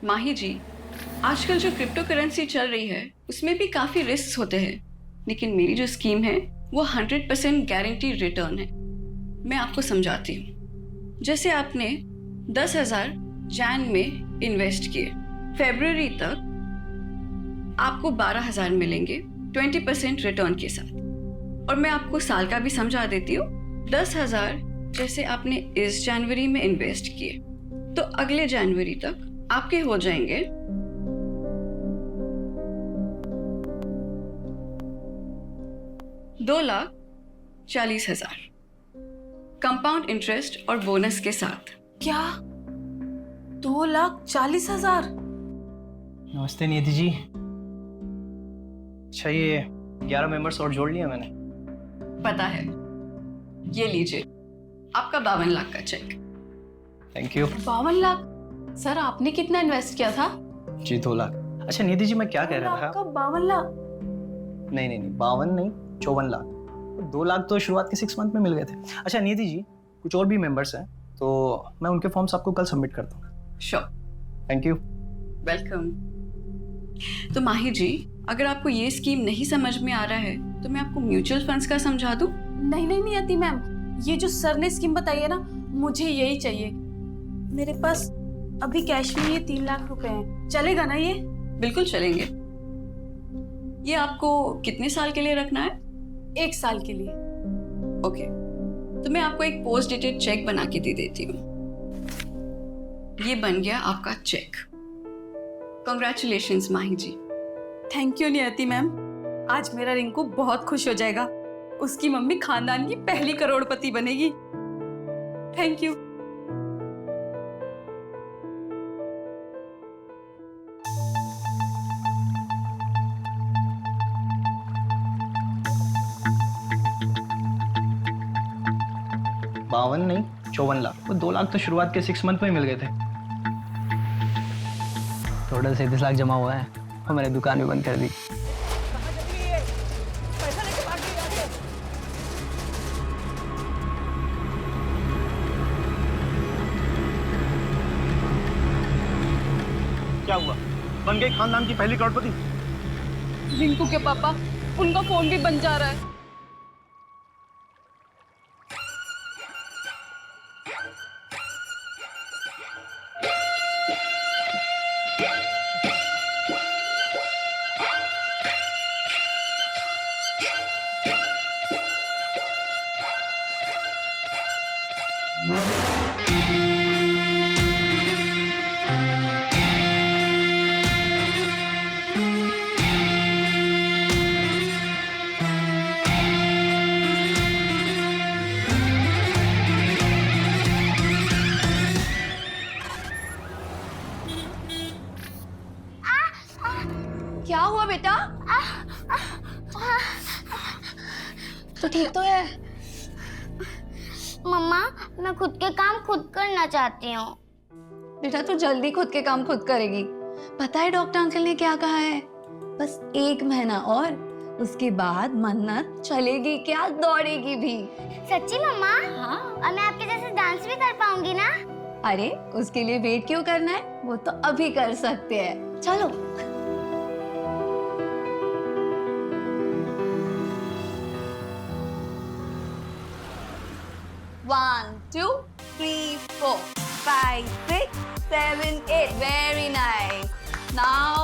माही जी, आजकल जो crypto currency चल रही है उसमें भी काफ़ी रिस्क होते हैं, लेकिन मेरी जो स्कीम है वो 100% गारंटी रिटर्न है। मैं आपको समझाती हूँ। जैसे आपने 10,000 जैन में इन्वेस्ट किए, फरवरी तक आपको 12,000 मिलेंगे 20% रिटर्न के साथ। और मैं आपको साल का भी समझा देती हूँ। 10,000 जैसे आपने इस जनवरी में इन्वेस्ट किए तो अगले जनवरी तक आपके हो जाएंगे 2,40,000 कंपाउंड इंटरेस्ट और बोनस के साथ। क्या 2,40,000? नमस्ते नियति जी। अच्छा, ये 11 मेंबर्स और जोड़ लिया मैंने। पता है, ये लीजिए आपका 52 लाख का check. Thank you. 52 lakh? Sir आपने कितना इन्वेस्ट किया था? जी 2 लाख। अच्छा नियति जी, मैं क्या कह रहा था? 52 लाख? नहीं, 52 नहीं, 54 लाख। 2 लाख तो शुरुआत के 6 मंथ में मिल गए थे। अच्छा नियति जी, कुछ और भी मेंबर्स हैं तो मैं उनके फॉर्म्स आपको कल सबमिट करता हूँ। श्योर। Thank you. वेलकम। तो माही जी, अगर आपको ये स्कीम नहीं समझ में आ रहा है तो मैं आपको म्यूचुअल फंड्स का समझा दूं? नहीं आती मैम, ये जो सर ने स्कीम बताई है ना, मुझे यही चाहिए। मेरे पास अभी कैश में ये 3 लाख रुपए हैं, चलेगा ना ये? बिल्कुल चलेंगे। ये आपको कितने साल के लिए रखना है? 1 साल के लिए। ओके, तो मैं आपको एक पोस्ट डेटेड चेक बना के दे देती हूँ। ये बन गया आपका check. Congratulations Mahi ji. Thank you Niyati ma'am, आज मेरा रिंकू बहुत खुश हो जाएगा। उसकी मम्मी खानदान की पहली करोड़पति बनेगी। Thank you. बावन नहीं, 54 लाख। वो 2 लाख तो शुरुआत के 6 मंथ में ही मिल गए थे। टोटल 37 लाख जमा हुआ है और मैंने दुकान भी बंद कर दी। क्या हुआ? बन गई खानदान की पहली करोड़पति? रिंकू के पापा, उनका फोन भी बन जा रहा है। क्या हुआ बेटा? तो ठीक तो है? मम्मा, मैं खुद के काम खुद करना चाहती हूँ। बेटा तू जल्दी खुद के काम खुद करेगी। पता है डॉक्टर अंकल ने क्या कहा है? बस 1 महीना और, उसके बाद मन्नत चलेगी क्या, दौड़ेगी भी। सच्ची मम्मा? हाँ। और मैं आपके जैसे डांस भी कर पाऊंगी ना? अरे उसके लिए वेट क्यों करना है, वो तो अभी कर सकते हैं। चलो। 1 2 3 4 5 6 7 8 very nice. Now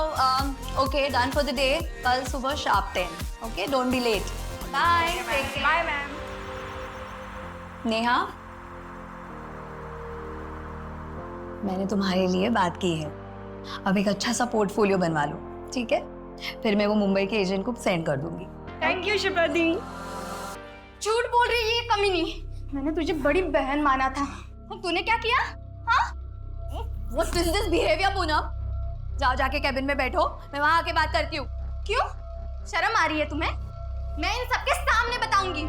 okay, done for the day. कल सुबह sharp 10. Okay, don't be late. Bye. Take care. Bye ma'am. Neha, मैंने तुम्हारे लिए बात की है। अब एक अच्छा सा पोर्टफोलियो बनवा लो, ठीक है? फिर मैं वो मुंबई के एजेंट को सेंड कर दूंगी। थैंक यू शिप्रा दी। झूठ बोल रही है ये कमीनी। मैंने तुझे बड़ी बहन माना था और तूने क्या किया? हाँ? What is this behavior, Poonam? जाओ जाके कैबिन में बैठो, मैं वहां आके बात करती हूँ। क्यों? शर्म आ रही है तुम्हें? मैं इन सबके सामने बताऊंगी।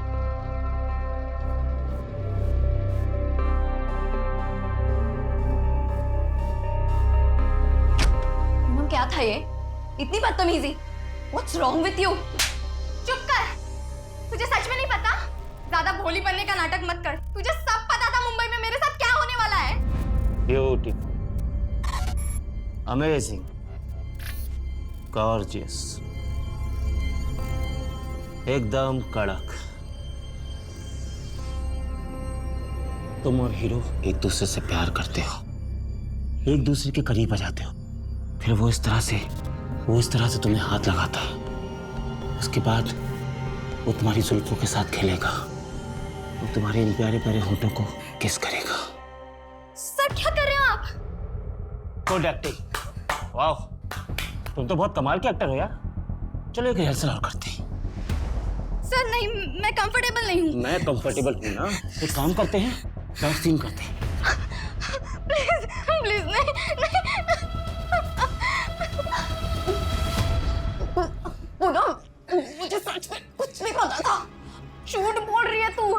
पूनम क्या था ये? इतनी बदतमीजी? What's wrong with you? चुप कर। तुझे सच में नहीं पता? ज्यादा भोली बनने का नाटक मत कर। तुझे सब पता था मुंबई में मेरे साथ क्या होने वाला है। ब्यूटीफुल। अमेजिंग, गॉर्जियस, एकदम कड़क। तुम और हीरो एक दूसरे से प्यार करते हो, एक दूसरे के करीब आ जाते हो, फिर वो इस तरह से तुम्हें हाथ लगाता है। उसके बाद वो तुम्हारी जुल्फों के साथ खेलेगा, वो तुम्हारे इन प्यारे प्यारे होठों को किस करेगा। सर क्या कर रहे हो आप? गुड एक्टिंग, वाह, तुम तो बहुत कमाल के एक्टर हो यार। चलो एक रिहर्सल और करते हैं। सर नहीं, मैं कंफर्टेबल नहीं हूँ। मैं कंफर्टेबल हूँ ना, एक काम करते हैं, डांस सीन करते हैं। प्लीज प्लीज नहीं, पूनम, मुझे सच में कुछ नहीं पता था। झूठ बोल रही है तू,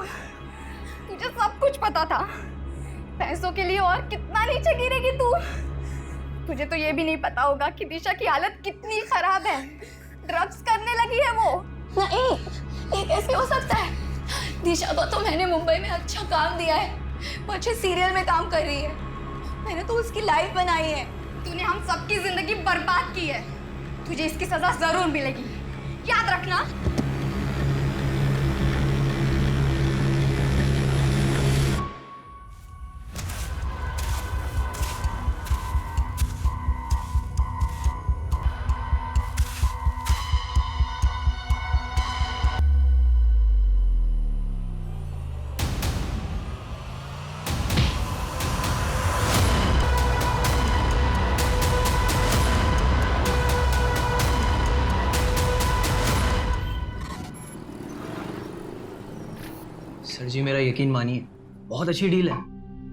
तुझे सब कुछ पता था। पैसों के लिए और कितना नीचे गिरेगी तू। तुझे तो ये भी नहीं पता होगा कि दिशा की हालत कितनी खराब है। ड्रग्स करने लगी है वो। नहीं, ये कैसे हो सकता है? दिशा को तो मैंने मुंबई में अच्छा काम दिया है, वो अच्छे सीरियल में काम कर रही है। मैंने तो उसकी लाइफ बनाई है। तूने हम सबकी जिंदगी बर्बाद की है। तुझे इसकी सजा जरूर मिलेगी, याद रखना। सर जी मेरा यकीन मानिए, बहुत अच्छी डील है,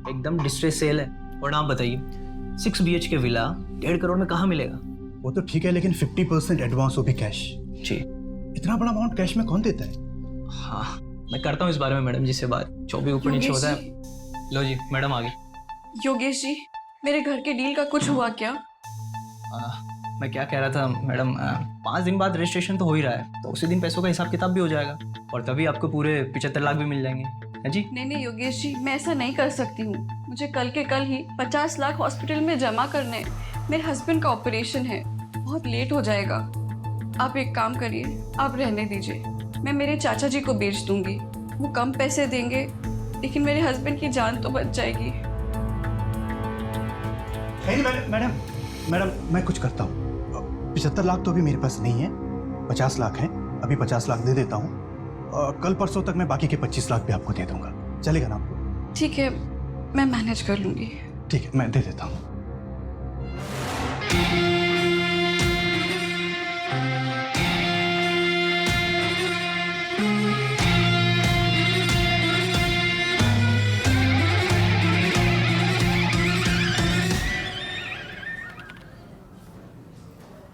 एकदम डिस्ट्रेस सेल है। और आप बताइए 6 BHK विला 1.5 करोड़ में कहाँ मिलेगा? वो तो ठीक है, लेकिन 50% एडवांस, वो भी कैश। जी। इतना बड़ा अमाउंट कैश में कौन देता है? हाँ, मैं करता हूँ इस बारे में मैडम जी से बात, जो भी ऊपर नीचे योगेश होता है। लो जी, मैडम आ गई। योगेश जी, मेरे घर के डील का कुछ हुआ क्या? मैं क्या कह रहा था मैडम, 5 दिन बाद रजिस्ट्रेशन तो हो ही रहा है, तो उसी दिन पैसों का हिसाब किताब भी हो जाएगा और तभी आपको पूरे 75 लाख भी मिल जाएंगे, है जी? नहीं योगेश जी, मैं ऐसा नहीं कर सकती हूँ। मुझे कल के कल ही 50 लाख हॉस्पिटल में जमा करने हैं। मेरे हस्बैंड का ऑपरेशन है, बहुत लेट हो जाएगा। आप एक काम करिए, आप रहने दीजिए, मैं मेरे चाचा जी को बेच दूंगी। वो कम पैसे देंगे, लेकिन मेरे हस्बैंड की जान तो बच जाएगी। नहीं मैडम, मैडम मैं कुछ करता हूँ। 75 लाख तो अभी मेरे पास नहीं है, 50 लाख है, अभी 50 लाख दे देता हूँ। कल परसों तक मैं बाकी के 25 लाख भी आपको दे दूंगा, चलेगा ना आपको? ठीक है, मैं मैनेज कर लूंगी। ठीक है, मैं दे देता हूँ।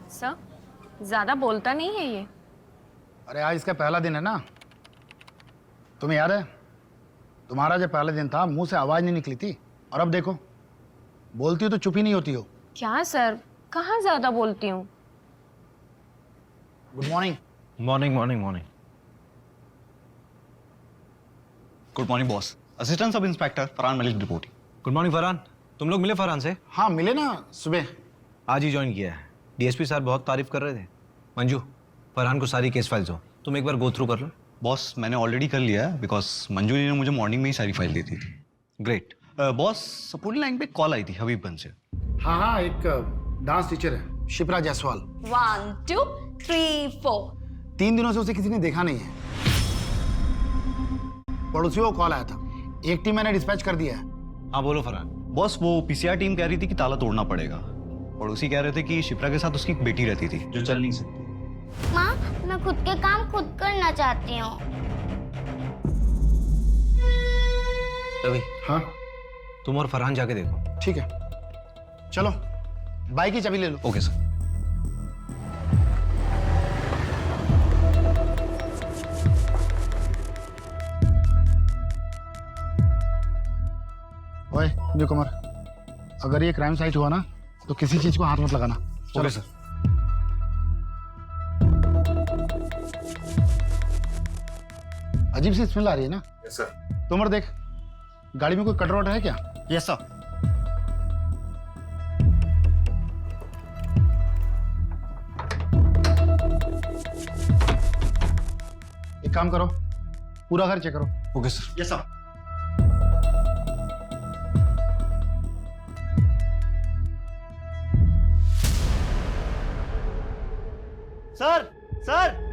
सर, ज्यादा बोलता नहीं है ये। अरे आज इसका पहला दिन है ना, तुम्हें याद है तुम्हारा जब पहला दिन था मुंह से आवाज नहीं निकली थी, और अब देखो बोलती हो तो चुप ही नहीं होती हो। क्या सर, कहाँ ज्यादा बोलती हूँ? Good morning. Morning morning morning. Good morning boss. Assistant sub inspector Farhan Malik reporting. Good morning Farhan, तुम लोग मिले फरहान से? हाँ मिले ना, सुबह आज ही ज्वाइन किया है। डीएसपी सर बहुत तारीफ कर रहे थे। मंजू, फरहान को सारी केस फाइल्स हो, तुम एक बार गो थ्रू कर लो। बॉस मैंने ऑलरेडी कर लिया है, बिकॉज मंजू जी ने मुझे मॉर्निंग में ही सारी फाइल दी थी। ग्रेट। बॉस सपोर्टिंग लाइन पे कॉल आई थी हबीबगंज से। हाँ हाँ, एक डांस टीचर है शिप्रा जायसवाल। 1 2 3 4। 3 दिनों से उसे किसी ने देखा नहीं है। पड़ोसियों को कॉल आया था, एक टीम मैंने डिस्पैच कर दिया है। हाँ बोलो फरहान। बॉस वो पीसीआर टीम कह रही थी कि ताला तोड़ना पड़ेगा। पड़ोसी कह रहे थे कि शिप्रा के साथ उसकी एक बेटी रहती थी जो चल नहीं सकती। माँ, मैं खुद के काम खुद करना चाहती हूँ। रवि, हाँ तुम और फरहान जाके देखो। ठीक है, चलो बाइक की चाबी ले लो। Okay sir. ओए न्यू कमर, अगर ये क्राइम साइट हुआ ना तो किसी चीज को हाथ मत लगाना। Okay sir. अजीब सी स्मेल आ रही है ना? Yes sir. तुमर देख, गाड़ी में कोई कटर वटर है क्या? Yes sir. काम करो, पूरा घर चेक करो। Okay sir. Yes sir. Sir sir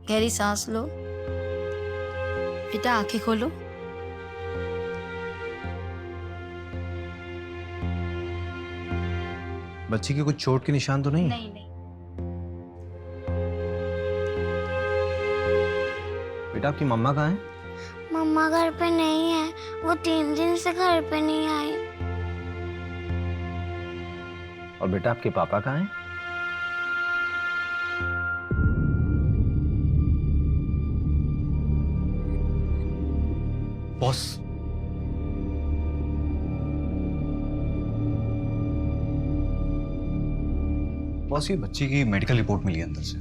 गहरी सांस लो। बेटा आंखें खोलो। बच्ची के कुछ चोट के निशान तो नहीं? नहीं नहीं। बेटा आपकी मम्मा कहाँ है? मम्मा घर पे नहीं है, वो 3 दिन से घर पे नहीं आई। और बेटा आपके पापा कहाँ हैं? बॉस, बॉस ये बच्ची की मेडिकल रिपोर्ट मिली है अंदर से।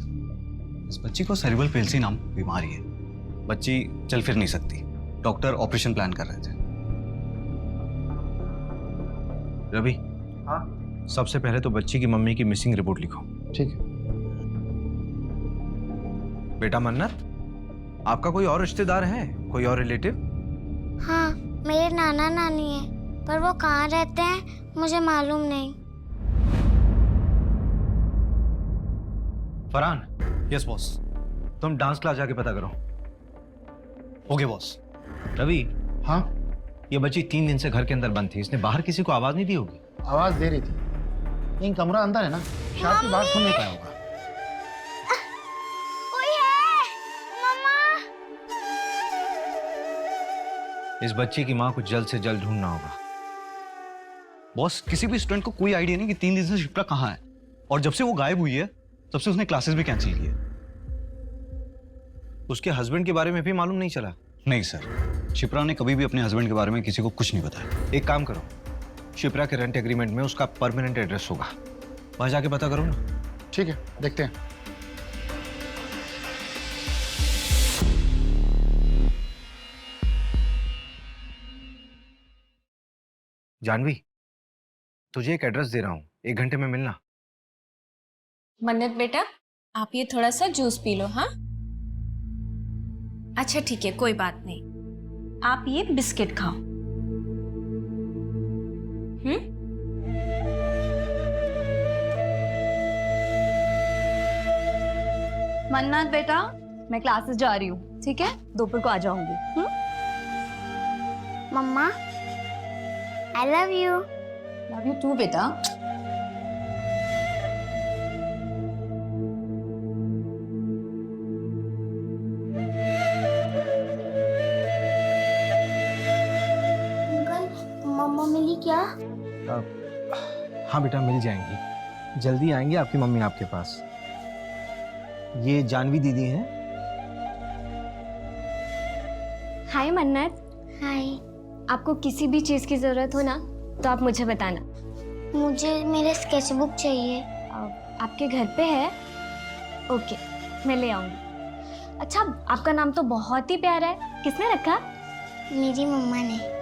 इस बच्ची को सेरेब्रल पेल्सी नाम बीमारी है। बच्ची चल फिर नहीं सकती। डॉक्टर ऑपरेशन प्लान कर रहे थे। रवि, हाँ सबसे पहले तो बच्ची की मम्मी की मिसिंग रिपोर्ट लिखो। ठीक है। बेटा मन्नत, आपका कोई और रिश्तेदार है, कोई और रिलेटिव? हाँ, मेरे नाना नानी है, पर वो कहाँ रहते हैं मुझे मालूम नहीं। Farhan, yes boss. तुम डांस क्लास जाके पता करो। Okay boss. रवि, हाँ, ये बच्ची 3 दिन से घर के अंदर बंद थी। इसने बाहर किसी को आवाज नहीं दी होगी? आवाज दे रही थी, लेकिन कमरा अंदर है ना, शायद की बात सुन नहीं पाया होगा। कोई है? मम्मा। इस बच्ची की माँ को जल्द से जल्द ढूंढना होगा। बॉस, किसी भी स्टूडेंट को कोई आइडिया नहीं कि 3 दिन से शिप्रा कहाँ है। और जब से वो गायब हुई है तब से उसने क्लासेस भी कैंसिल की है। उसके हस्बैंड के बारे में भी मालूम नहीं चला? नहीं सर, शिप्रा ने कभी भी अपने हस्बैंड के बारे में किसी को कुछ नहीं बताया। एक काम करो, शिप्रा के रेंट एग्रीमेंट में उसका परमानेंट एड्रेस होगा, वहां जाके पता करो ना। ठीक है, देखते हैं। जानवी, तुझे एक एड्रेस दे रहा हूँ, 1 घंटे में मिलना। मन्नत बेटा, आप ये थोड़ा सा जूस पी लो। हाँ अच्छा ठीक है, कोई बात नहीं। आप ये बिस्किट खाओ। मन्नत बेटा, मैं क्लासेस जा रही हूँ, ठीक है? दोपहर को आ जाऊंगी। मम्मा, I love you. Love you too बेटा। अंकल, मम्मा मिली क्या? हाँ बेटा, मिल जाएंगी, जल्दी आएंगे आपकी मम्मी आपके पास। ये जानवी दीदी हैं। हाय मन्नत। हाय। आपको किसी भी चीज़ की ज़रूरत हो ना तो आप मुझे बताना। मुझे मेरे स्केचबुक चाहिए। आपके घर पे है? ओके, मैं ले आऊँगी। अच्छा, आपका नाम तो बहुत ही प्यारा है, किसने रखा? मेरी मम्मा ने।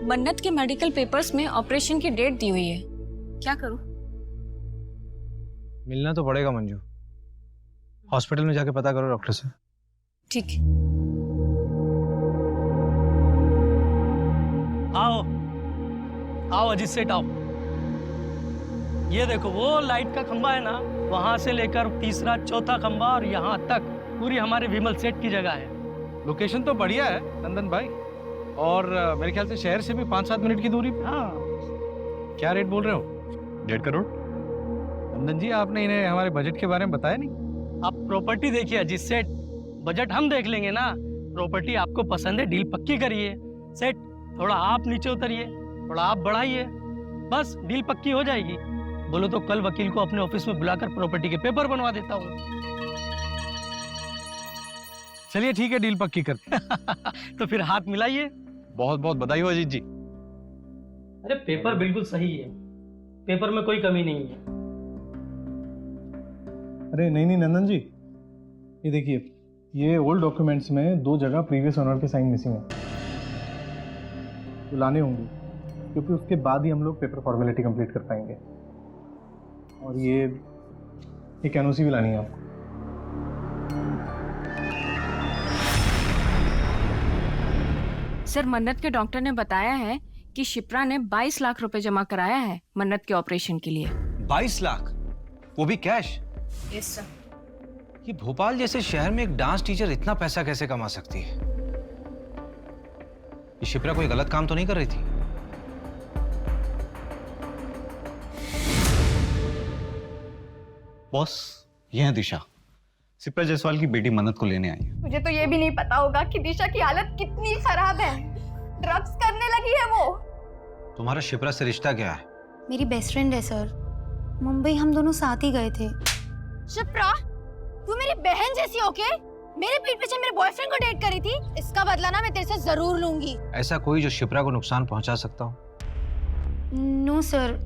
मन्नत के मेडिकल पेपर्स में ऑपरेशन की डेट दी हुई है, क्या करूं? मिलना तो पड़ेगा मंजू, हॉस्पिटल में जाके पता करो डॉक्टर से। ठीक है। आओ आओ अजीत सेठ आओ। ये देखो वो लाइट का खंबा है ना, वहां से लेकर तीसरा चौथा खंबा और यहाँ तक पूरी हमारे विमल सेठ की जगह है। लोकेशन तो बढ़िया है नंदन भाई, और मेरे ख्याल से शहर से भी 5-7 मिनट की दूरी पे। हाँ, क्या रेट बोल रहे हो? 1.5 करोड़। नंदन जी, आपने इन्हें हमारे बजट के बारे में बताया नहीं। आप प्रॉपर्टी देखिए अजीत सेठ, बजट हम देख लेंगे ना। प्रॉपर्टी आपको पसंद है, डील पक्की करिए। सेठ, थोड़ा आप नीचे उतरिए, थोड़ा आप बढ़ाइए, बस डील पक्की हो जाएगी। बोलो तो कल वकील को अपने ऑफिस में बुलाकर प्रॉपर्टी के पेपर बनवा देता हूँ। चलिए ठीक है, डील पक्की करते तो फिर हाथ मिलाइए। बहुत बहुत बधाई हो अजीत जी। अरे पेपर बिल्कुल सही है, पेपर में कोई कमी नहीं है। अरे नहीं नंदन जी, ये देखिए, ये ओल्ड डॉक्यूमेंट्स में 2 जगह प्रीवियस ओनर के साइन मिसिंग है, तो लाने होंगे, क्योंकि उसके बाद ही हम लोग पेपर फॉर्मेलिटी कंप्लीट कर पाएंगे। और ये एक एनओसी भी लानी है आपको। सर, मन्नत के डॉक्टर ने बताया है कि शिप्रा ने 22 लाख रुपए जमा कराया है मन्नत के ऑपरेशन के लिए। 22 लाख, वो भी कैश? Yes sir. ये भोपाल जैसे शहर में एक डांस टीचर इतना पैसा कैसे कमा सकती है? ये शिप्रा कोई गलत काम तो नहीं कर रही थी? बॉस, ये है दिशा, शिप्रा जायसवाल की बेटी मन्नत को लेने आई है। मुझे तो ये भी नहीं पता होगा कि दिशा की हालत कितनी खराब है। ड्रग्स करने लगी है वो। तुम्हारा शिप्रा से रिश्ता क्या है? मेरी बेस्ट फ्रेंड है सर, मुंबई हम दोनों साथ ही गए थे। शिप्रा, तू मेरी बहन जैसी होके मेरे पीठ पीछे मेरे बॉयफ्रेंड को डेट करी थी। इसका बदला ना मैं तेरे से जरूर लूंगी। ऐसा कोई जो शिप्रा को नुकसान पहुंचा सकता हो? नो सर,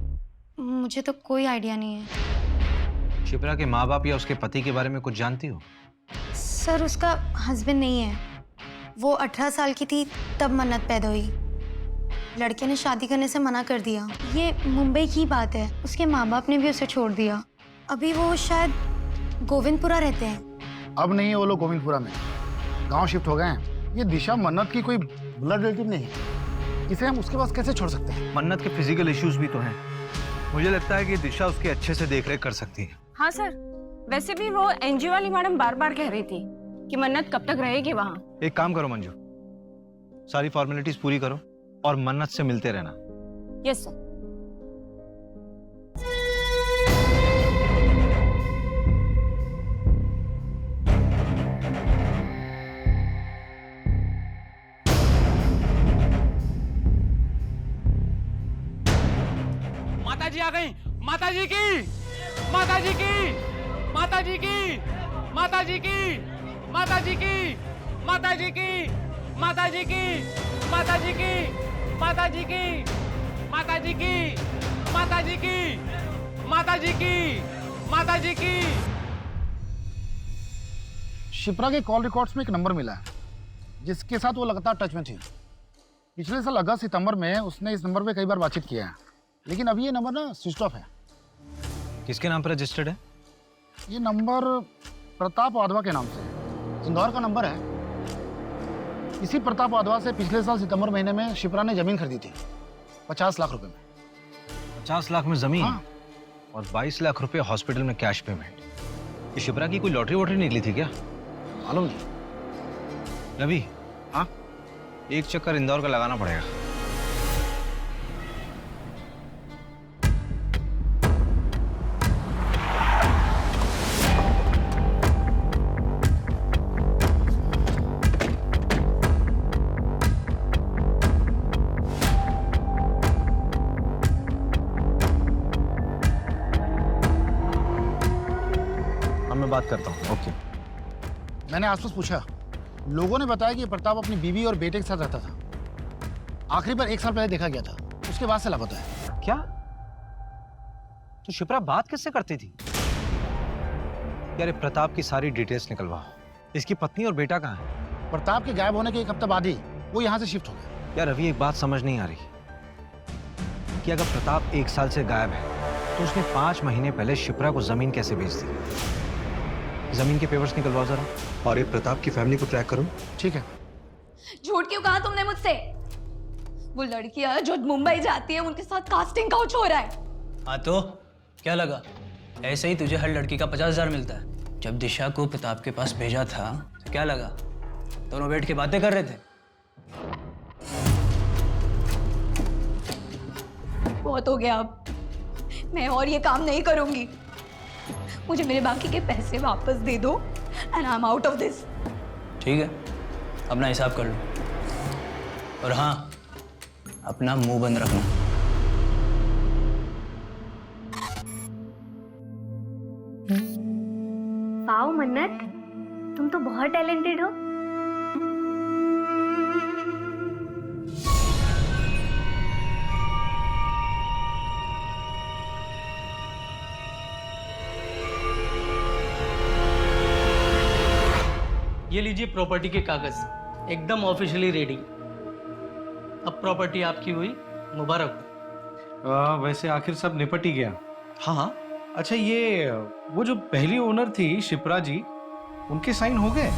मुझे तो कोई आइडिया नहीं है। शिप्रा के माँ बाप या उसके पति के बारे में कुछ जानती हो? सर, उसका हस्बैंड नहीं है। वो 18 साल की थी तब मन्नत पैदा हुई। लड़के ने शादी करने से मना कर दिया। ये मुंबई की बात है, उसके माँ बाप ने भी उसे छोड़ दिया। अभी वो शायद गोविंदपुरा रहते हैं। अब नहीं है वो लोग गोविंदपुरा में, गांव शिफ्ट हो गए हैं। ये दिशा मन्नत की कोई ब्लड रिलेटिव नहीं है, इसे हम उसके पास कैसे छोड़ सकते हैं? मन्नत के फिजिकल इश्यूज भी तो हैं। मुझे लगता है कि दिशा उसकी अच्छे से देखरेख कर सकती है। हाँ सर, वैसे भी वो एनजीओ वाली मैडम बार बार कह रही थी कि मन्नत कब तक रहेगी वहाँ। एक काम करो मंजू, सारी फॉर्मेलिटीज पूरी करो और मन्नत से मिलते रहना। Yes sir. माताजी आ गई। माताजी की, माताजी की, माताजी की, माताजी की, माताजी की, माताजी की, माताजी की, माताजी की, माताजी की, माताजी की, माताजी की, माताजी की, माताजी की। शिप्रा के कॉल रिकॉर्ड्स में एक नंबर मिला है जिसके साथ वो लगातार टच में थी। पिछले साल अगस्त सितंबर में उसने इस नंबर पे कई बार बातचीत किया है, लेकिन अभी ये नंबर ना स्विच ऑफ है। किसके नाम पर रजिस्टर्ड है? ये नंबर प्रताप वाधवा के नाम से है, इंदौर का नंबर है। इसी प्रताप वाधवा से पिछले साल सितंबर महीने में शिप्रा ने जमीन खरीदी थी 50 लाख रुपए में। 50 लाख में जमीन? हाँ। और 22 लाख रुपए हॉस्पिटल में कैश पेमेंट। ये शिप्रा की कोई लॉटरी वॉटरी निकली थी क्या? मालूम नहीं। रवि, हाँ, एक चक्कर इंदौर का लगाना पड़ेगा। मैं बात करता हूँ। ओके। मैंने आसपास पूछा, लोगों ने बताया कि प्रताप अपनी बीवी और बेटे के साथ रहता था। आखिरी बार 1 साल पहले देखा गया था, उसके बाद से लापता है। क्या? तो शिप्रा बात किससे करती थी? यार, प्रताप की सारी डिटेल्स निकलवाओ। इसकी पत्नी और बेटा कहाँ है? प्रताप के गायब होने के 1 हफ्ते बाद ही वो यहाँ से शिफ्ट हो गया। यार रवि, एक बात समझ नहीं आ रही कि अगर प्रताप 1 साल से गायब है तो उसने 5 महीने पहले शिप्रा को जमीन कैसे बेच दी? जमीन के पेपर्स निकलवाओ जरा, और ये प्रताप की फैमिली को ट्रैक करो। ठीक है। झूठ क्यों कहा तुमने मुझसे? वो लड़कियां जो मुंबई जाती है उनके साथ कास्टिंग काउच हो रहा है। हाँ तो क्या लगा? ऐसे ही तुझे हर लड़की का 50,000 मिलता है। जब दिशा को प्रताप के पास भेजा था तो क्या लगा? दोनों बैठ के बातें कर रहे थे। बहुत हो गया, अब मैं और ये काम नहीं करूंगी। मुझे मेरे बाकी के पैसे वापस दे दो and I am out of this. ठीक है, अपना हिसाब कर लो, और हाँ, अपना मुंह बंद रखना। वाओ मन्नत, तुम तो बहुत टैलेंटेड हो। ये लीजिए प्रॉपर्टी के कागज, एकदम ऑफिशियली रेडी। अब प्रॉपर्टी आपकी हुई, मुबारक हो। वैसे आखिर सब निपट ही गया। हाँ हाँ। अच्छा, ये वो जो पहली ओनर थी शिप्रा जी, उनके साइन हो गए?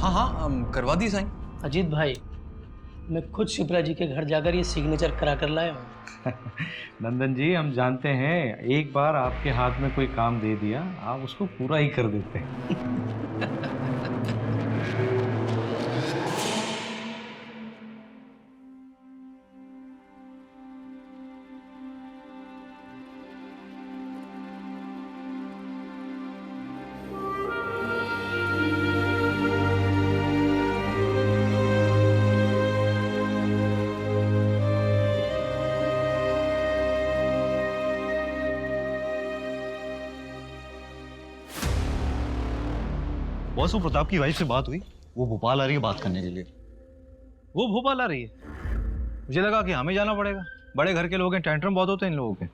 हाँ हाँ, करवा दी साइन। अजीत भाई, मैं खुद शिप्रा जी के घर जाकर ये सिग्नेचर करा कर लाया हूँ। नंदन जी, हम जानते हैं एक बार आपके हाथ में कोई काम दे दिया आप उसको पूरा ही कर देते हैं। बॉस, वो प्रताप की वाइफ से बात हुई, वो भोपाल आ रही है बात करने के लिए। वो भोपाल आ रही है? मुझे लगा कि हमें जाना पड़ेगा, बड़े घर के लोग हैं, टेंट्रम बहुत होते हैं इन लोगों के।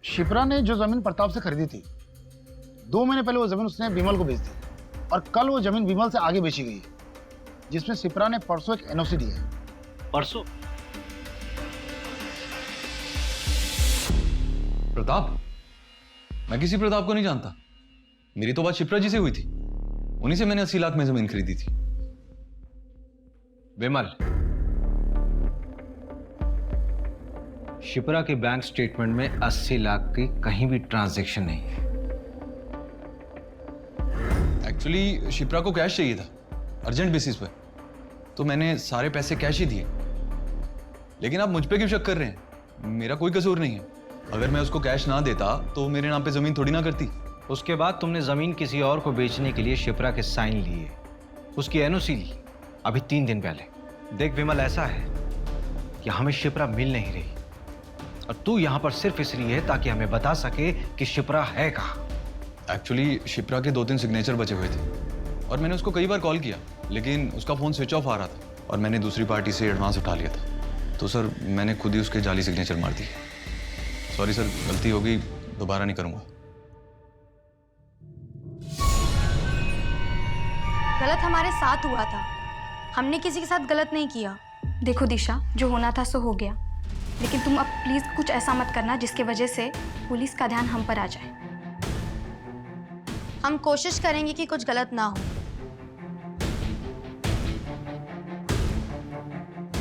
शिप्रा ने जो जमीन प्रताप से खरीदी थी, 2 महीने पहले वो जमीन उसने विमल को बेच दी और कल वो जमीन विमल से आगे बेची गई है, जिसमें शिप्रा ने परसों एक एनओसी दी है। परसों? प्रताप? मैं किसी प्रताप को नहीं जानता। मेरी तो बात शिप्रा जी से हुई थी, उन्हीं से मैंने 80 लाख में जमीन खरीदी थी। विमल, शिप्रा के बैंक स्टेटमेंट में 80 लाख की कहीं भी ट्रांजैक्शन नहीं है। एक्चुअली शिप्रा को कैश चाहिए था, अर्जेंट बेसिस पे, तो मैंने सारे पैसे कैश ही दिए। लेकिन आप मुझ पे क्यों शक कर रहे हैं? मेरा कोई कसूर नहीं है। अगर मैं उसको कैश ना देता तो मेरे नाम पे जमीन थोड़ी ना करती। उसके बाद तुमने जमीन किसी और को बेचने के लिए शिप्रा के साइन लिए, उसकी एनओसी ली अभी 3 दिन पहले। देख विमल, ऐसा है कि हमें शिप्रा मिल नहीं रही और तू यहां पर सिर्फ इसलिए है ताकि हमें बता सके कि शिप्रा है कहां। एक्चुअली शिप्रा के 2-3 सिग्नेचर बचे हुए थे और मैंने उसको कई बार कॉल किया, लेकिन उसका फोन स्विच ऑफ आ रहा था और मैंने दूसरी पार्टी से एडवांस उठा लिया था। तो सर, मैंने खुद ही उसके जाली सिग्नेचर मार दिए। सॉरी सर, गलती हो गई, दोबारा नहीं करूंगा। गलत हमारे साथ हुआ था, हमने किसी के साथ गलत नहीं किया। देखो दिशा, जो होना था सो हो गया, लेकिन तुम अब प्लीज कुछ ऐसा मत करना जिसके वजह से पुलिस का ध्यान हम पर आ जाए। हम कोशिश करेंगे कि कुछ गलत ना हो।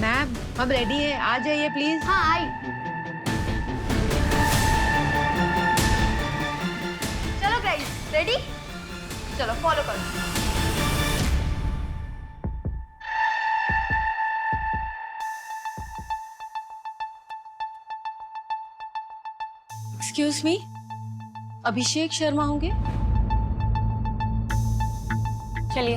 मैम, अब रेडी है, आ जाइए प्लीज। हाँ, आई। चलो गाइस, रेडी? चलो फॉलो करो। एक्सक्यूज मी, अभिषेक शर्मा होंगे? चलिए।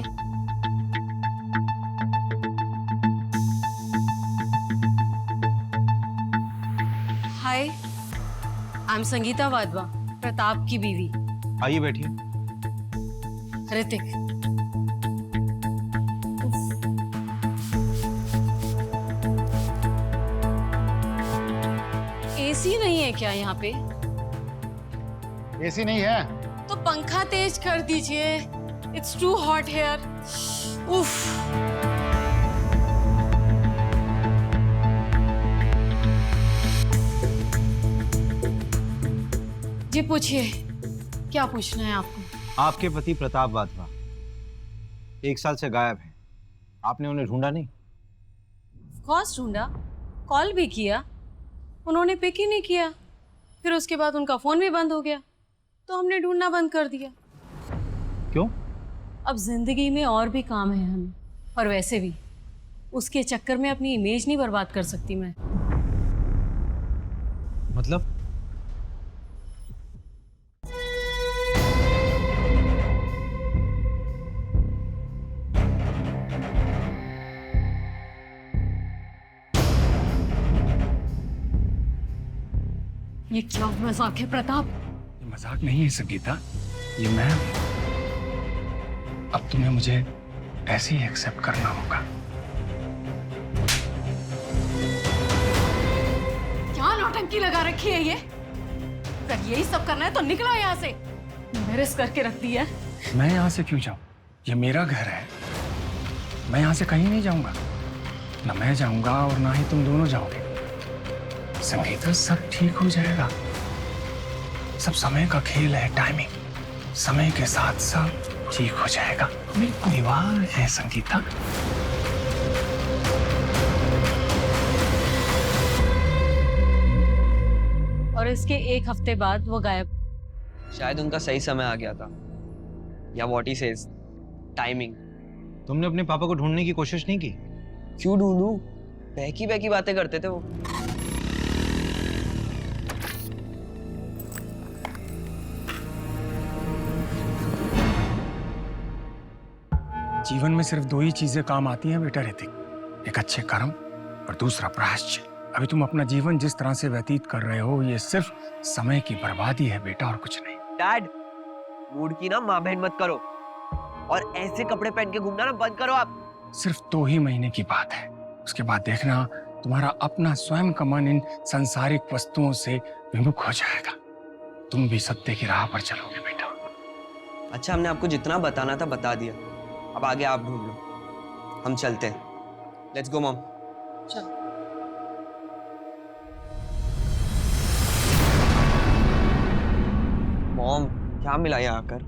हाय, आई एम संगीता वाधवा, प्रताप की बीवी। आइए बैठिए। ऋतिक। एसी नहीं है क्या यहाँ पे? एसी नहीं है तो पंखा तेज कर दीजिए। It's too hot here. उफ। जी पूछिए, क्या पूछना है आपको? आपके पति प्रताप वाधवा 1 साल से गायब हैं। आपने उन्हें ढूंढा नहीं? कॉस ढूंढा, कॉल भी किया, उन्होंने पिक ही नहीं किया। फिर उसके बाद उनका फोन भी बंद हो गया, तो हमने ढूंढना बंद कर दिया। क्यों? अब जिंदगी में और भी काम है हमें, और वैसे भी उसके चक्कर में अपनी इमेज नहीं बर्बाद कर सकती मैं। मतलब? ये क्या मजाक है प्रताप? ये मजाक नहीं है संगीता, ये मैं। अब तुम्हें मुझे ऐसे ही एक्सेप्ट करना होगा। क्या नौटंकी लगा रखी है ये? अगर यही सब करना है तो निकलो यहाँ से। मैरिज करके रख दिया है, मैं यहाँ से क्यों जाऊँ? ये मेरा घर है, मैं यहाँ से कहीं नहीं जाऊँगा। ना मैं जाऊँगा और ना ही तुम दोनों जाओगे। संगीता, सब ठीक हो जाएगा। सब समय का खेल है, टाइमिंग। समय के साथ सब ठीक हो जाएगा। मेरी परिवार है संगीता। और इसके एक हफ्ते बाद वो गायब। शायद उनका सही समय आ गया था, या व्हाट ही सेज, टाइमिंग। तुमने अपने पापा को ढूंढने की कोशिश नहीं की? क्यों ढूंढूं? बहकी बहकी बातें करते थे वो। जीवन में सिर्फ दो ही चीजें काम आती हैं बेटा ऋतिक, एक अच्छे कर्म और दूसरा प्रायश्चित। अभी तुम अपना जीवन जिस तरह से व्यतीत कर रहे हो, ये सिर्फ समय की बर्बादी है बेटा, और कुछ नहीं। डैड, मूड की ना माँ बहन मत करो, और ऐसे कपड़े पहन के घूमना ना बंद करो आप। सिर्फ 2 ही महीने की बात है, उसके बाद देखना तुम्हारा अपना स्वयं का मन इन सांसारिक वस्तुओं से विमुख हो जाएगा। तुम भी सत्य की राह पर चलोगे बेटा। अच्छा, हमने आपको जितना बताना था बता दिया, अब आगे आप ढूंढ लो। हम चलते हैं। Let's go mom. चलो। मॉम, क्या मिला यहाँ आकर?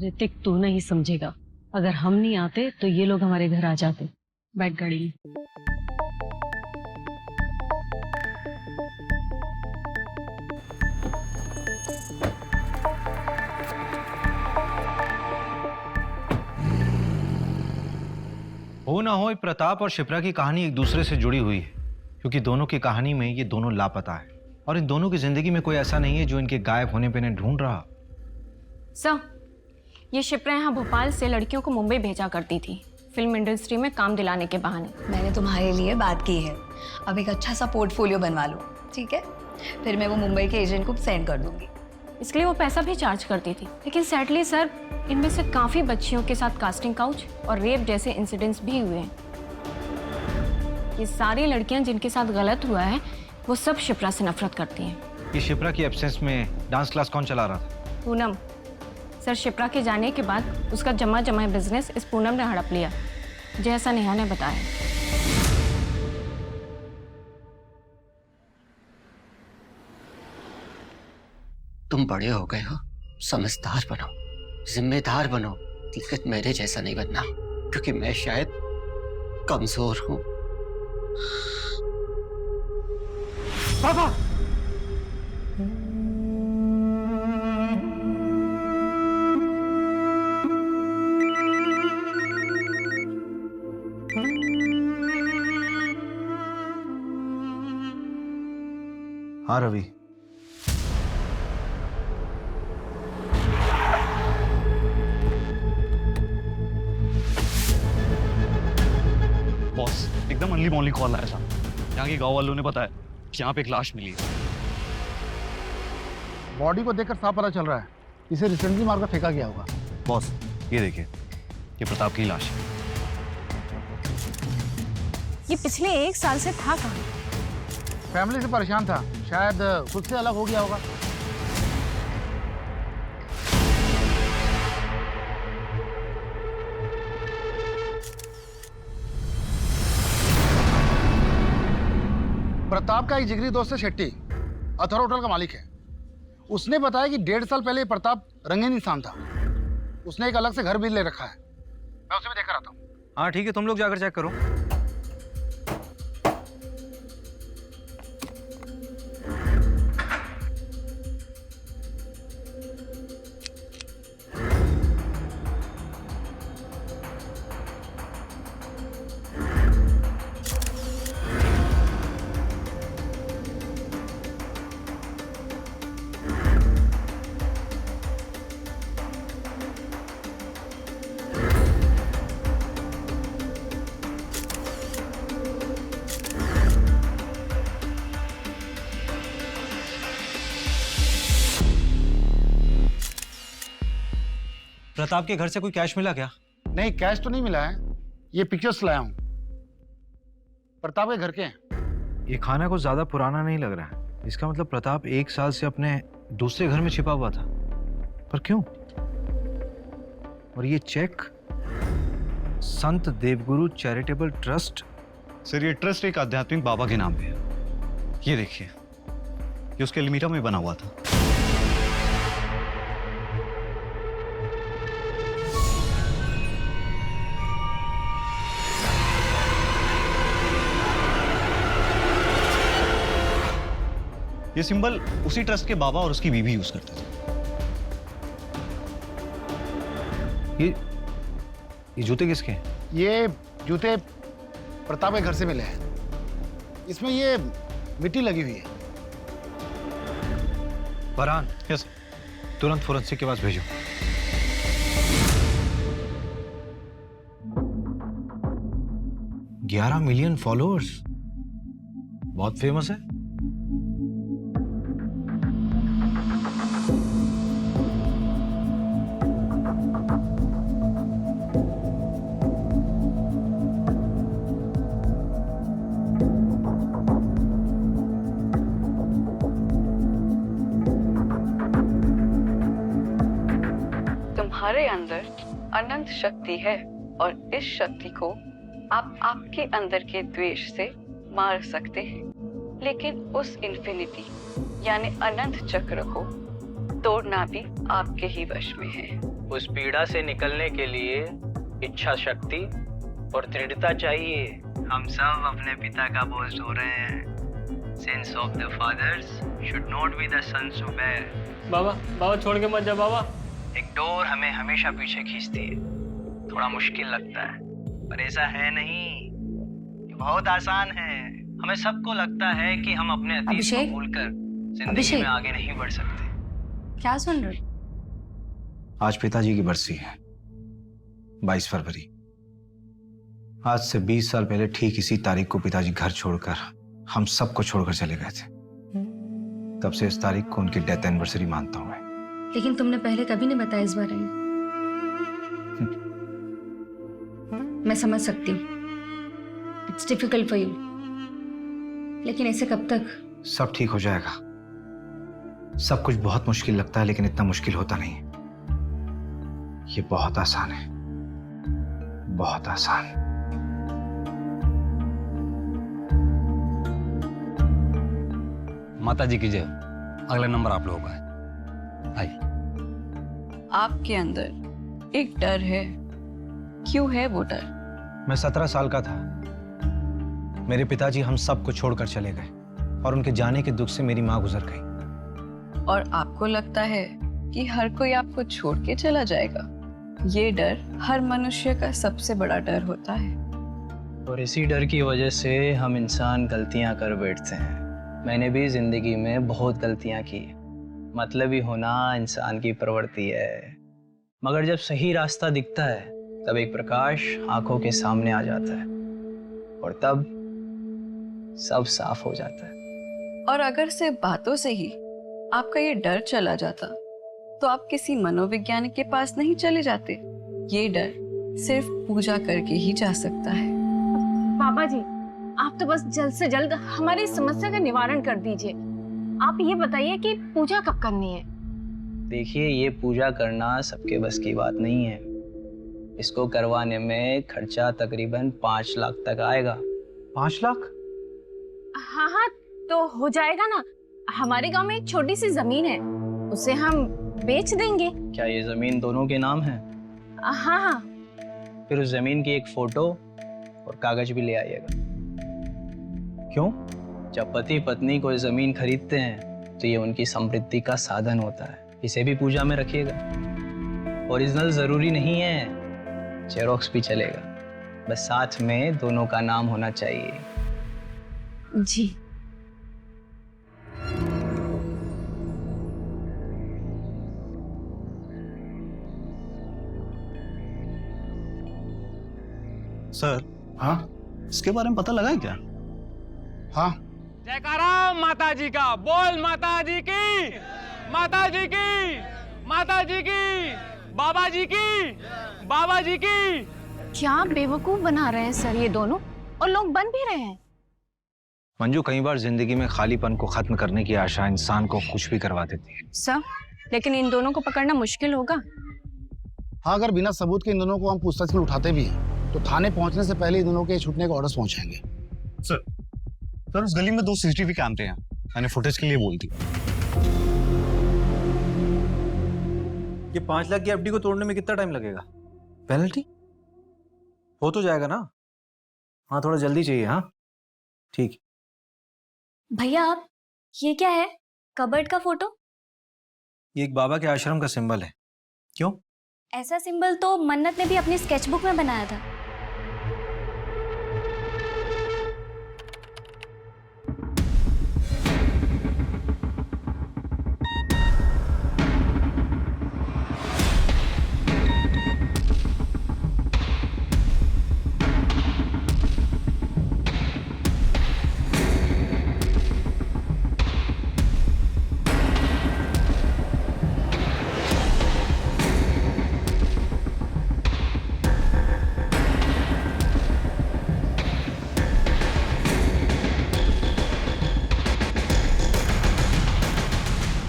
ऋतिक, तू नहीं समझेगा। अगर हम नहीं आते तो ये लोग हमारे घर आ जाते। बैठ गाड़ी में। हो ना हो, प्रताप और शिप्रा की कहानी एक दूसरे से जुड़ी हुई है, क्योंकि दोनों की कहानी में ये दोनों लापता है, और इन दोनों की जिंदगी में कोई ऐसा नहीं है जो इनके गायब होने पे इन्हें ढूंढ रहा। सर, ये शिप्रा यहाँ भोपाल से लड़कियों को मुंबई भेजा करती थी, फिल्म इंडस्ट्री में काम दिलाने के बहाने। मैंने तुम्हारे लिए बात की है, अब एक अच्छा सा पोर्टफोलियो बनवा लो, ठीक है? फिर मैं वो मुंबई के एजेंट को सेंड कर दूंगी। इसके लिए वो पैसा भी चार्ज करती थी, लेकिन सैडली सर, इनमें से काफ़ी बच्चियों के साथ कास्टिंग काउच और रेप जैसे इंसिडेंट्स भी हुए हैं। ये सारी लड़कियां जिनके साथ गलत हुआ है, वो सब शिप्रा से नफरत करती हैं। ये शिप्रा की एब्सेंस में डांस क्लास कौन चला रहा था? पूनम। सर, शिप्रा के जाने के बाद उसका जमा बिजनेस इस पूनम ने हड़प लिया, जैसा नेहा ने बताया। तुम बड़े हो गए हो, समझदार बनो, जिम्मेदार बनो, लेकिन मेरे जैसा नहीं बनना, क्योंकि मैं शायद कमजोर हूं। पापा! हाँ रवि। बॉस, एकदम अनली मॉनली कॉल आया था। यहाँ के गांव वालों ने बताया कि यहाँ पे एक लाश मिली है। बॉडी को देखकर साफ पता चल रहा है इसे रिसेंटली मारकर फेंका गया होगा। बॉस, ये देखिए, ये प्रताप की लाश है। ये पिछले 1 साल से था कहाँ? फैमिली से परेशान था, शायद खुद से अलग हो गया होगा। प्रताप का एक जिगरी दोस्त है शेट्टी, अथर होटल का मालिक है। उसने बताया कि 1.5 साल पहले प्रताप रंगीन इंसान था। उसने एक अलग से घर भी ले रखा है। मैं उसे भी देखकर आता हूँ। हाँ ठीक है, तुम लोग जाकर चेक करो। प्रताप के घर से कोई कैश मिला क्या? नहीं, कैश तो नहीं मिला है। ये पिक्चर्स लाया हूँ, प्रताप के घर के हैं। ये खाना कुछ ज्यादा पुराना नहीं लग रहा है। इसका मतलब प्रताप 1 साल से अपने दूसरे घर में छिपा हुआ था। पर क्यों? और ये चेक संत देवगुरु चैरिटेबल ट्रस्ट। सर ये ट्रस्ट एक आध्यात्मिक बाबा के नाम पे है। ये देखिए, ये उसके अलमीरा में बना हुआ था। ये सिंबल उसी ट्रस्ट के बाबा और उसकी बीवी यूज करते थे। ये जूते किसके हैं? ये जूते प्रताप के घर से मिले हैं। इसमें ये मिट्टी लगी हुई है। फरहान, यस, तुरंत फोरेंसिक के पास भेजो। $11 मिलियन फॉलोअर्स, बहुत फेमस है। तुम्हारे अंदर अनंत शक्ति है और इस शक्ति को आप आपके अंदर के द्वेष से मार सकते हैं, लेकिन उस इन्फिनिटी यानी अनंत चक्र को तोड़ना भी आपके ही वश में है। उस पीड़ा से निकलने के लिए इच्छा शक्ति और दृढ़ता चाहिए। हम सब अपने पिता का बोझ ढो रहे हैं। Sins of the fathers should not be the sons to bear। बाबा छोड़ के मत जा बाबा। एक डोर हमें हमेशा पीछे खींचती है। थोड़ा मुश्किल लगता है, पर ऐसा है नहीं, ये बहुत आसान है। हमें सबको लगता है कि हम अपने अतीत को भूलकर जिंदगी में आगे नहीं बढ़ सकते। क्या सुन रहे? आज पिताजी की बरसी है, 22 फरवरी। आज से 20 साल पहले ठीक इसी तारीख को पिताजी घर छोड़कर हम सबको छोड़कर चले गए थे। तब से इस तारीख को उनकी डेथ एनिवर्सरी मानता हूं मैं। लेकिन तुमने पहले कभी नहीं बताया इस बारे में। मैं समझ सकती हूँ, इट्स डिफिकल्ट फॉर यू, लेकिन ऐसे कब तक? सब ठीक हो जाएगा। सब कुछ बहुत मुश्किल लगता है, लेकिन इतना मुश्किल होता नहीं है। ये बहुत आसान है, बहुत आसान। माता जी की जय। अगला नंबर आप लोगों का है। आइए। आपके अंदर एक डर है, क्यों है वो डर? मैं 17 साल का था। मेरे पिताजी हम सबको छोड़कर चले गए और उनके जाने के दुख से मेरी माँ गुजर गई। और आपको लगता है कि हर कोई आपको छोड़ के चला जाएगा? ये डर हर मनुष्य का सबसे बड़ा डर होता है। और इसी डर की वजह से हम इंसान गलतियां कर बैठते हैं। मैंने भी जिंदगी में बहुत गलतियां की। मतलबी होना इंसान की प्रवृत्ति है, मगर जब सही रास्ता दिखता है तब एक प्रकाश आंखों के सामने आ जाता है और तब सब साफ हो जाता है। और अगर सिर्फ बातों से ही आपका ये डर चला जाता तो आप किसी मनोवैज्ञानिक के पास नहीं चले जाते। ये डर सिर्फ पूजा करके ही जा सकता है। बाबा जी, आप तो बस जल्द से जल्द हमारी समस्या का निवारण कर दीजिए। आप ये बताइए कि पूजा कब करनी है? देखिए, ये पूजा करना सबके बस की बात नहीं है। इसको करवाने में खर्चा तकरीबन 5 लाख तक आएगा। 5 लाख? हाँ, तो हो जाएगा ना। हमारे गांव में एक छोटी सी जमीन है, उसे हम बेच देंगे। क्या ये जमीन दोनों के नाम है? हाँ। फिर उस जमीन की एक फोटो और कागज भी ले आइएगा। क्यों? जब पति पत्नी कोई जमीन खरीदते हैं तो ये उनकी समृद्धि का साधन होता है। इसे भी पूजा में रखिएगा। ओरिजिनल जरूरी नहीं है, जेरोक्स भी चलेगा, बस साथ में दोनों का नाम होना चाहिए। जी। सर, हाँ, इसके बारे में पता लगा है क्या? हाँ। जयकारा माता जी का। बोल माता जी की, माता जी की, माता जी की, बाबा जी की, बाबा जी की। क्या बेवकूफ बना रहे हैं सर ये दोनों, और लोग बन भी रहे हैं। मंजू, कई बार जिंदगी में खालीपन को खत्म करने की आशा इंसान को कुछ भी करवा देती है। सर, लेकिन इन दोनों को पकड़ना मुश्किल होगा। हाँ, अगर बिना सबूत के इन दोनों को हम पूछताछ के लिए उठाते भी हैं तो थाने पहुंचने से पहले इन दोनों के छूटने के ऑर्डर्स पहुंचाएंगे। सर उस गली में 2 सीसीटीवी कैमरे हैं, मैंने फुटेज के लिए बोल दी। ये 5 लाख की एफडी को तोड़ने में कितना टाइम लगेगा? पेनल्टी हो तो जाएगा ना? हाँ, थोड़ा जल्दी चाहिए। हाँ ठीक। भैया आप ये क्या है? कबर्ड का फोटो? ये एक बाबा के आश्रम का सिंबल है। क्यों? ऐसा सिंबल तो मन्नत ने भी अपनी स्केचबुक में बनाया था।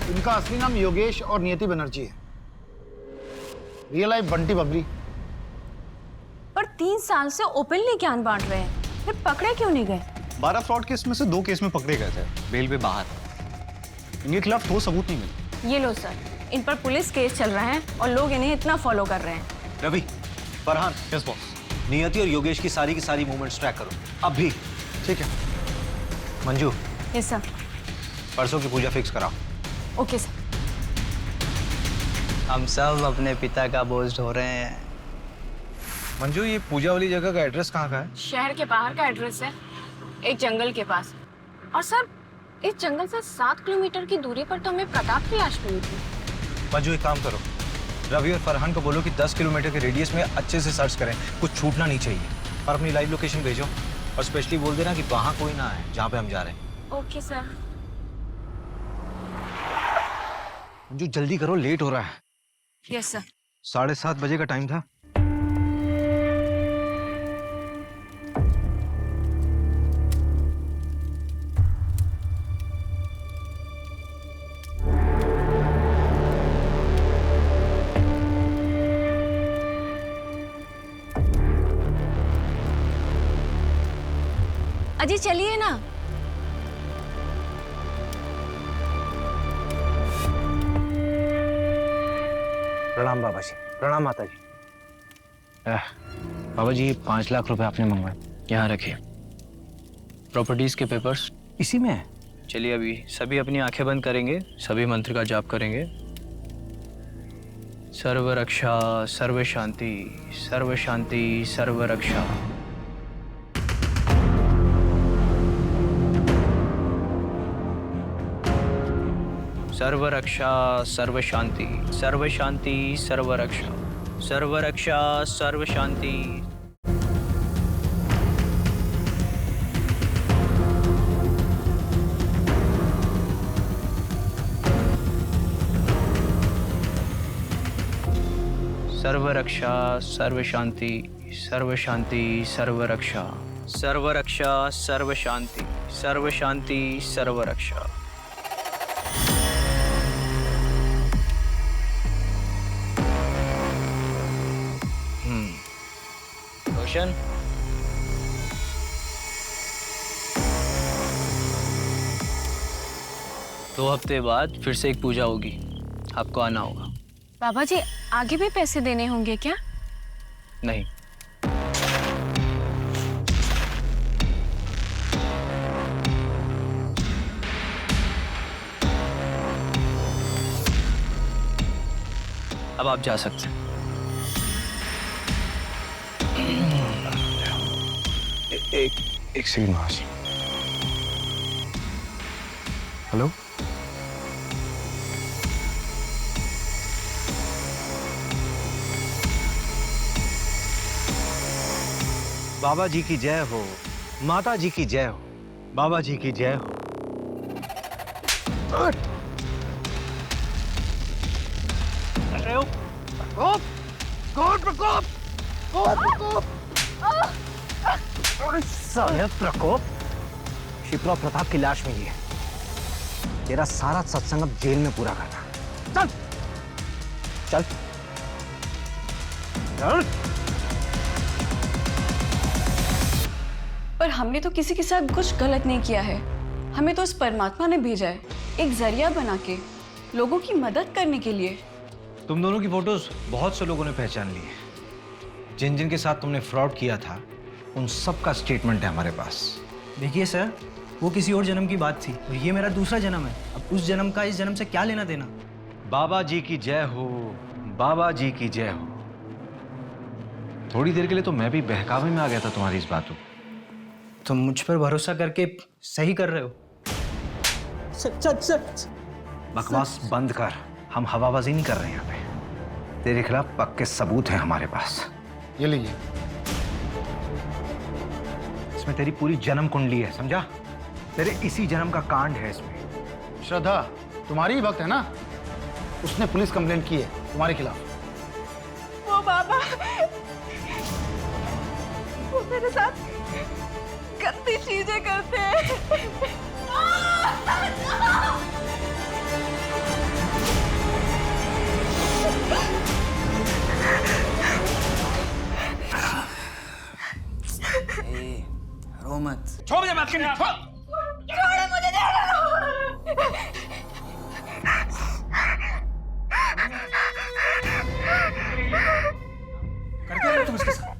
इनका असली नाम योगेश और नियति बनर्जी है। रियल लाइफ बंटी बबरी। पर 3 साल से ओपनली ज्ञान बांट रहे हैं, फिर पकड़े क्यों नहीं गए? 12 फ्रॉड केस में से 2 केस में पकड़े गए थे, बेल पे बाहर। इनके खिलाफ ठोस सबूत नहीं मिले। ये लो सर, इन पर पुलिस केस चल रहा है और लोग इन्हें इतना फॉलो कर रहे हैं। रवि, फरहान, यस बॉस, नियति और योगेश की सारी मूवमेंट्स ट्रैक करो अभी। ठीक है। Manju, yes sir. परसों की पूजा फिक्स कराओ। Okay sir. हम सब अपने पिता का बोझ ढो रहे हैं। मंजू, ये पूजा वाली जगह का एड्रेस कहाँ का है? शहर के बाहर का एड्रेस है, एक जंगल के पास। और सर, इस जंगल से 7 किलोमीटर की दूरी पर तो हमें प्रताप की लाश मिली थी। मंजू, एक काम करो, रवि और फरहान को बोलो कि 10 किलोमीटर के रेडियस में अच्छे से सर्च करें, कुछ छूटना नहीं चाहिए। और अपनी लाइव लोकेशन भेजो और स्पेशली बोल देना कि वहाँ कोई ना आए जहाँ पे हम जा रहे हैं। Okay sir. मंजू, जल्दी करो, लेट हो रहा है। Yes sir. 7:30 बजे का टाइम था। अजी चलिए ना। प्रणाम बाबा जी। प्रणाम माता जी। बाबा जी, 5 लाख रुपए आपने मंगवाए, यहाँ रखिए। प्रॉपर्टीज के पेपर्स इसी में है। चलिए अभी सभी अपनी आंखें बंद करेंगे, सभी मंत्र का जाप करेंगे। सर्व रक्षा, सर्व शांति, सर्व शांति, सर्व रक्षा। सर्व रक्षा, सर्व शांति, सर्व शांति, सर्व रक्षा, सर्व रक्षा, सर्व शांति। सर्व रक्षा, सर्व शांति, सर्व शांति, सर्व रक्षा, सर्व रक्षा, सर्व शांति, सर्व शांति, सर्व रक्षा। रोशन, 2 हफ्ते बाद फिर से एक पूजा होगी, आपको आना होगा। बाबा जी, आगे भी पैसे देने होंगे क्या? नहीं। अब आप जा सकते हैं। एक सेकंड महाराज। हेलो, बाबा जी की जय हो, माता जी की जय हो, बाबा जी की जय हो। प्रकोप, शिप्रा प्रताप की लाश मिली है। तेरा सारा सत्संग अब जेल में पूरा करना। चल चल। पर हमने तो किसी के साथ कुछ गलत नहीं किया है। हमें तो उस परमात्मा ने भेजा है एक जरिया बना के, लोगों की मदद करने के लिए। तुम दोनों की फोटोज बहुत से लोगों ने पहचान ली है। जिन जिन के साथ तुमने फ्रॉड किया था उन सब का स्टेटमेंट है हमारे पास। देखिए सर, वो किसी और जन्म की बात थी और ये मेरा दूसरा जन्म है। अब उस जन्म का इस जन्म से क्या लेना देना। बाबा जी की जय हो, बाबा जी की जय हो। थोड़ी देर के लिए तो मैं भी बहकावे में आ गया था तुम्हारी इस बातों। तुम मुझ पर भरोसा करके सही कर रहे हो। बकवास बंद कर, हम हवाबाजी नहीं कर रहे हैं यहाँ पे। तेरे खिलाफ पक्के सबूत हैं हमारे पास। ये लीजिए। इसमें तेरी पूरी जन्म कुंडली है, समझा? तेरे इसी जन्म का कांड है इसमें। श्रद्धा तुम्हारी ही भक्त है ना? उसने पुलिस कंप्लेंट की है तुम्हारे खिलाफ। वो बाबा, वो मेरे साथ गंदी चीजें करते हैं। रो मत। छोड़ दे बात करनी। छोड़ो मुझे, कर क्या रहे तुम इसके साथ?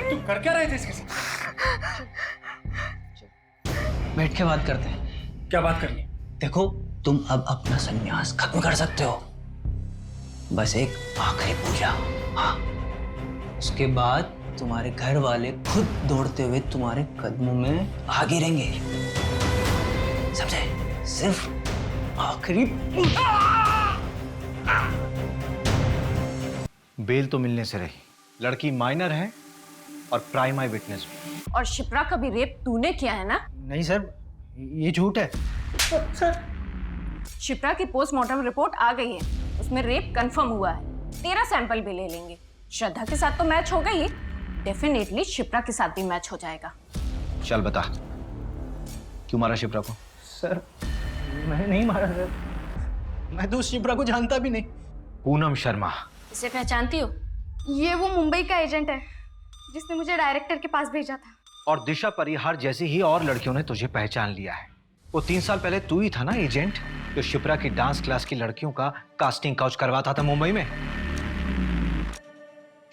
तुम कर क्या रहे थे इसके साथ? बैठ के बात करते हैं। क्या बात करनी? देखो, तुम अब अपना संन्यास खत्म कर सकते हो। बस एक आखिरी पूजा। हाँ, उसके बाद तुम्हारे घर वाले खुद दौड़ते हुए तुम्हारे कदमों में आ गिरेंगे। समझे? सिर्फ आखिरी पूजा। बेल तो मिलने से रही। लड़की माइनर है और प्राइम आई विटनेस भी। और शिप्रा का भी रेप तूने किया है ना? नहीं सर, ये झूठ है। शिप्रा की पोस्टमार्टम रिपोर्ट आ गई है, उसमें रेप कंफर्म हुआ है। तेरा सैंपल भी ले लेंगे। श्रद्धा के साथ तो मैच हो गई, डेफिनेटली शिप्रा के साथ भी मैच हो जाएगा। चल बता, क्यों मारा शिप्रा को? सर, मैंने नहीं मारा सर। मैं तो उस शिप्रा को जानता भी नहीं। पूनम शर्मा। इसे पहचानती हो? ये वो मुंबई का एजेंट है जिसने मुझे डायरेक्टर के पास भेजा था। और दिशा परिहार जैसी ही और लड़कियों ने तुझे पहचान लिया है। वो 3 साल पहले तू ही था ना एजेंट जो शिप्रा की डांस क्लास की लड़कियों का कास्टिंग काउच करवाता था मुंबई में।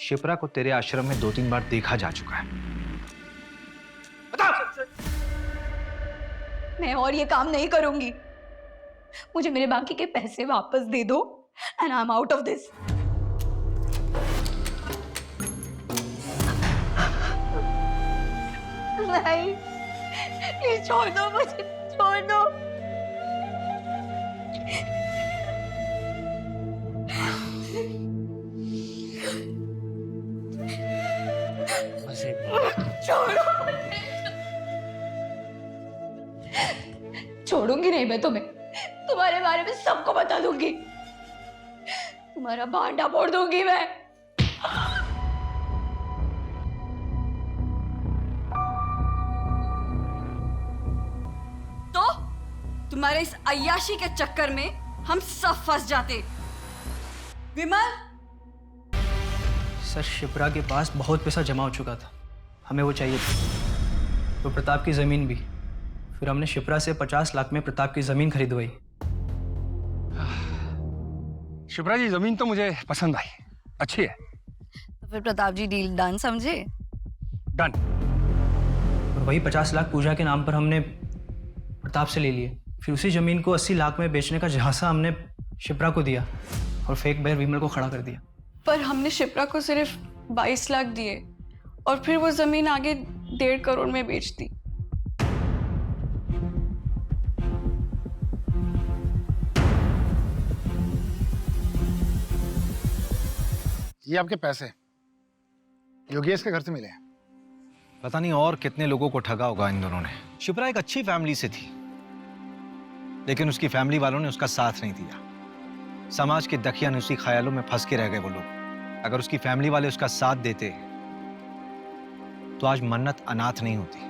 शिप्रा को तेरे आश्रम में 2-3 बार देखा जा चुका है। मैं और ये काम नहीं करूंगी। मुझे मेरे बाकी के पैसे वापस दे दो and I am out of this. नहीं, प्लीज छोड़ दो मुझे, छोड़ दो। छोड़ो, छोड़ूंगी नहीं मैं तुम्हें। तुम्हारे बारे में सबको बता दूंगी। तुम्हारा भांडा फोड़ दूंगी मैं। तो तुम्हारे इस अय्याशी के चक्कर में हम सब फंस जाते। विमल, सर, शिप्रा के पास बहुत पैसा जमा हो चुका था, हमें वो चाहिए था। तो प्रताप की ज़मीन भी। फिर हमने शिप्रा से 50 लाख में प्रताप की ज़मीन खरीदवाई। शिप्रा जी, ज़मीन तो मुझे पसंद आई, अच्छी है। तो फिर प्रताप जी डील डन समझे? डन। और वही 50 लाख पूजा के नाम पर हमने प्रताप से ले लिए। फिर उसी ज़मीन को 80 लाख में बेचने का झांसा हमने शिप्रा को दिया और फेक बैर विमल को खड़ा कर दिया। पर हमने शिप्रा को सिर्फ 22 लाख दिए और फिर वो जमीन आगे 1.5 करोड़ में बेच दी। ये आपके पैसे योगेश के घर से मिले हैं। पता नहीं और कितने लोगों को ठगा होगा इन दोनों ने। शिप्रा एक अच्छी फैमिली से थी, लेकिन उसकी फैमिली वालों ने उसका साथ नहीं दिया। समाज के दकियानुसी ख्यालों में फंस के रह गए वो लोग। अगर उसकी फैमिली वाले उसका साथ देते तो आज मन्नत अनाथ नहीं होती।